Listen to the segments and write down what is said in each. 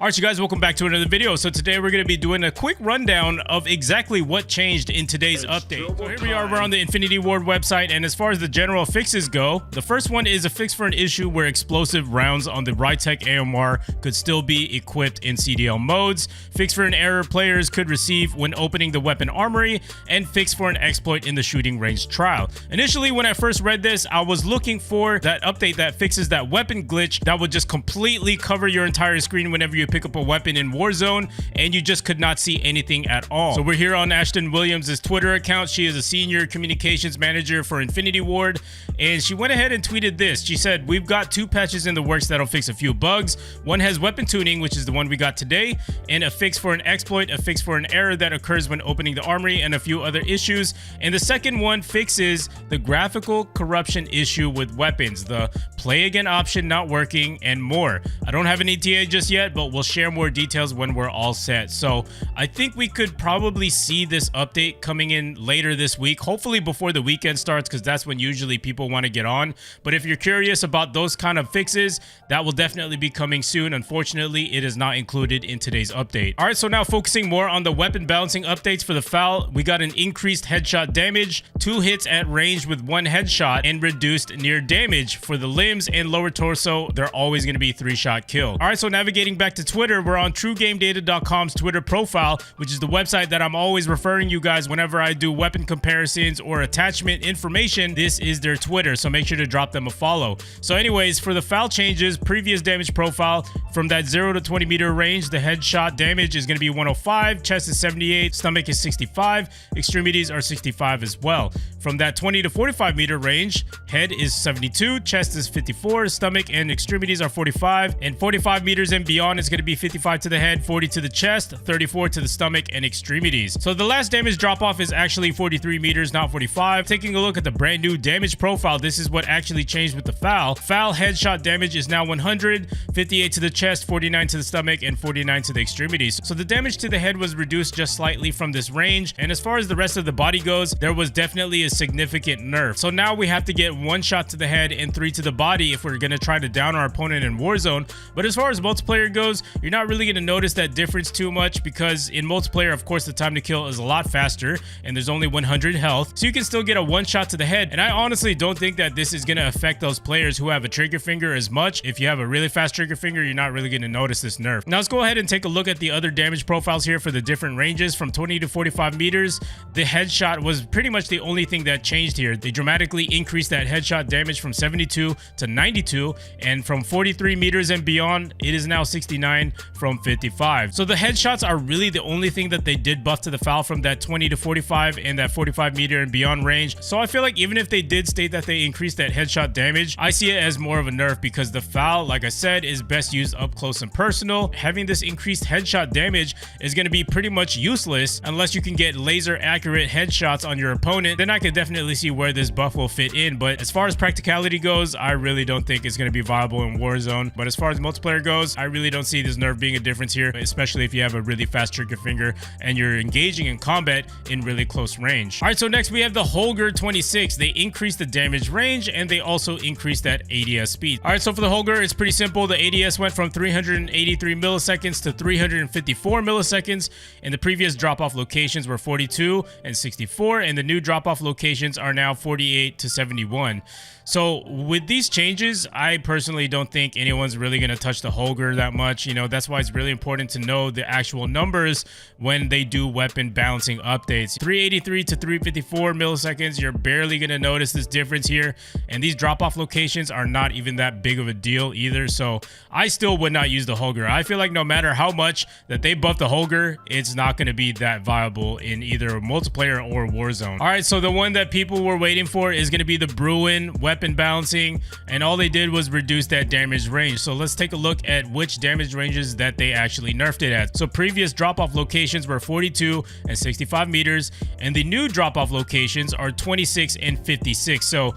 Alright, you guys, welcome back to another video. So today we're going to be doing a quick rundown of exactly what changed in today's update. So here we are, we're on the Infinity Ward website, and as far as the general fixes go, the first one is a fix for an issue where explosive rounds on the Rytech AMR could still be equipped in CDL modes, fix for an error players could receive when opening the weapon armory, and fix for an exploit in the shooting range trial. Initially, when I first read this, I was looking for that update that fixes that weapon glitch that would just completely cover your entire screen whenever you pick up a weapon in Warzone and you just could not see anything at all. So we're here on Ashton Williams' Twitter account. She is a senior communications manager for Infinity Ward, and she went ahead and tweeted this. She said, "We've got two patches in the works that'll fix a few bugs. One has weapon tuning, which is the one we got today, and a fix for an exploit, a fix for an error that occurs when opening the armory, and a few other issues. And the second one fixes the graphical corruption issue with weapons, the play again option not working, and more. I don't have an ETA just yet, but we'll share more details when we're all set." So I think we could probably see this update coming in later this week, hopefully before the weekend starts, because that's when usually people want to get on. But if you're curious about those kind of fixes, that will definitely be coming soon. Unfortunately, it is not included in today's update. All right, so now focusing more on the weapon balancing updates for the FAL, we got an increased headshot damage, 2 hits at range with 1 headshot, and reduced near damage. For the limbs and lower torso, they're always going to be 3-shot kill. All right, so navigating back to Twitter, we're on TrueGameData.com's Twitter profile, which is the website that I'm always referring you guys whenever I do weapon comparisons or attachment information. This is their Twitter, so make sure to drop them a follow. So anyways, for the FAL changes, previous damage profile, from that 0 to 20 meter range, the headshot damage is going to be 105, chest is 78, stomach is 65, extremities are 65 as well. From that 20 to 45 meter range, head is 72, chest is 54, stomach and extremities are 45, and 45 meters and beyond is going to be 55 to the head, 40 to the chest, 34 to the stomach and extremities. So the last damage drop off is actually 43 meters, not 45. Taking a look at the brand new damage profile, this is what actually changed with the FAL. FAL headshot damage is now 100, 58 to the chest, 49 to the stomach, and 49 to the extremities. So the damage to the head was reduced just slightly from this range. And as far as the rest of the body goes, there was definitely a significant nerf. So now we have to get 1 shot to the head and 3 to the body if we're going to try to down our opponent in Warzone. But as far as multiplayer goes, you're not really going to notice that difference too much, because in multiplayer, of course, the time to kill is a lot faster and there's only 100 health. So you can still get a 1 shot to the head. And I honestly don't think that this is going to affect those players who have a trigger finger as much. If you have a really fast trigger finger, you're not really going to notice this nerf. Now let's go ahead and take a look at the other damage profiles here for the different ranges. From 20 to 45 meters, the headshot was pretty much the only thing that changed here. They dramatically increased that headshot damage from 72 to 92, and from 43 meters and beyond, it is now 69 from 55. So the headshots are really the only thing that they did buff to the FAL from that 20 to 45 and that 45 meter and beyond range. So I feel like even if they did state that they increased that headshot damage, I see it as more of a nerf, because the FAL, like I said, is best used up close and personal. Having this increased headshot damage is going to be pretty much useless unless you can get laser accurate headshots on your opponent. Then I could definitely see where this buff will fit in. But as far as practicality goes, I really don't think it's going to be viable in Warzone. But as far as multiplayer goes, I really don't see this nerf being a difference here, especially if you have a really fast trigger finger and you're engaging in combat in really close range. All right, so next we have the Holger 26. They increased the damage range and they also increased that ADS speed. All right, so for the Holger, it's pretty simple. The ADS went from 383 milliseconds to 354 milliseconds, and the previous drop-off locations were 42 and 64, and the new drop-off locations are now 48 to 71. So with these changes, I personally don't think anyone's really going to touch the Holger that much. You know, that's why it's really important to know the actual numbers when they do weapon balancing updates. 383 to 354 milliseconds, you're barely going to notice this difference here. And these drop-off locations are not even that big of a deal either. So I still would not use the Holger. I feel like no matter how much that they buff the Holger, it's not going to be that viable in either multiplayer or Warzone. All right, so the one that people were waiting for is going to be the BRUEN weapon balancing, and all they did was reduce that damage range. So let's take a look at which damage ranges that they actually nerfed it at. So previous drop-off locations were 42 and 65 meters, and the new drop-off locations are 26 and 56. So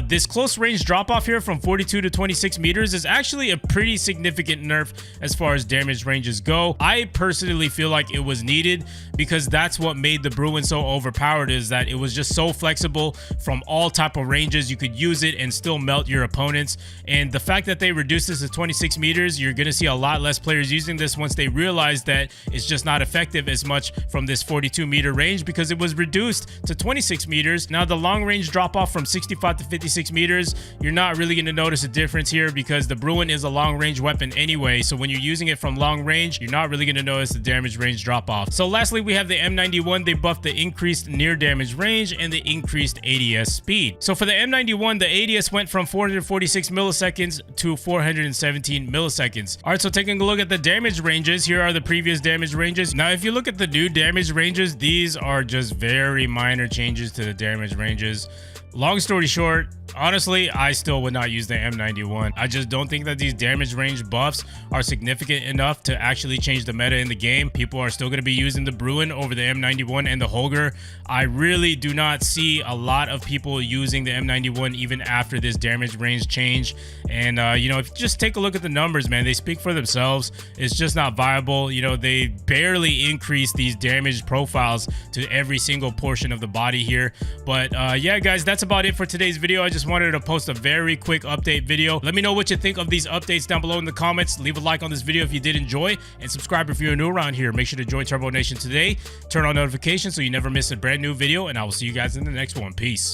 this close range drop-off here from 42 to 26 meters is actually a pretty significant nerf as far as damage ranges go. I personally feel like it was needed, because that's what made the BRUEN so overpowered, is that it was just so flexible from all type of ranges. You could use it and still melt your opponents. And the fact that they reduced this to 26 meters, you're going to see a lot less less players using this once they realized that it's just not effective as much from this 42-meter range because it was reduced to 26 meters. Now the long range drop off from 65 to 56 meters, you're not really going to notice a difference here because the BRUEN is a long range weapon anyway. So when you're using it from long range, you're not really going to notice the damage range drop off. So lastly, we have the M91. They buffed the increased near damage range and the increased ADS speed. So for the M91, the ADS went from 446 milliseconds to 417 milliseconds. All right, so taking a look at the damage ranges, here are the previous damage ranges. Now, if you look at the new damage ranges, these are just very minor changes to the damage ranges. Long story short, honestly, I still would not use the M91. I just don't think that these damage range buffs are significant enough to actually change the meta in the game. People are still going to be using the BRUEN over the M91 and the Holger. I really do not see a lot of people using the M91 even after this damage range change. And, you know, if you just take a look at the numbers, man, they speak for themselves. It's just not viable. You know, they barely increase these damage profiles to every single portion of the body here. But, yeah, guys, that's about it for today's video. I just wanted to post a very quick update video. Let me know what you think of these updates down below in the comments. Leave a like on this video if you did enjoy, and subscribe if you're new around here. Make sure to join Turbo Nation today. Turn on notifications so you never miss a brand new video, and I will see you guys in the next one. Peace.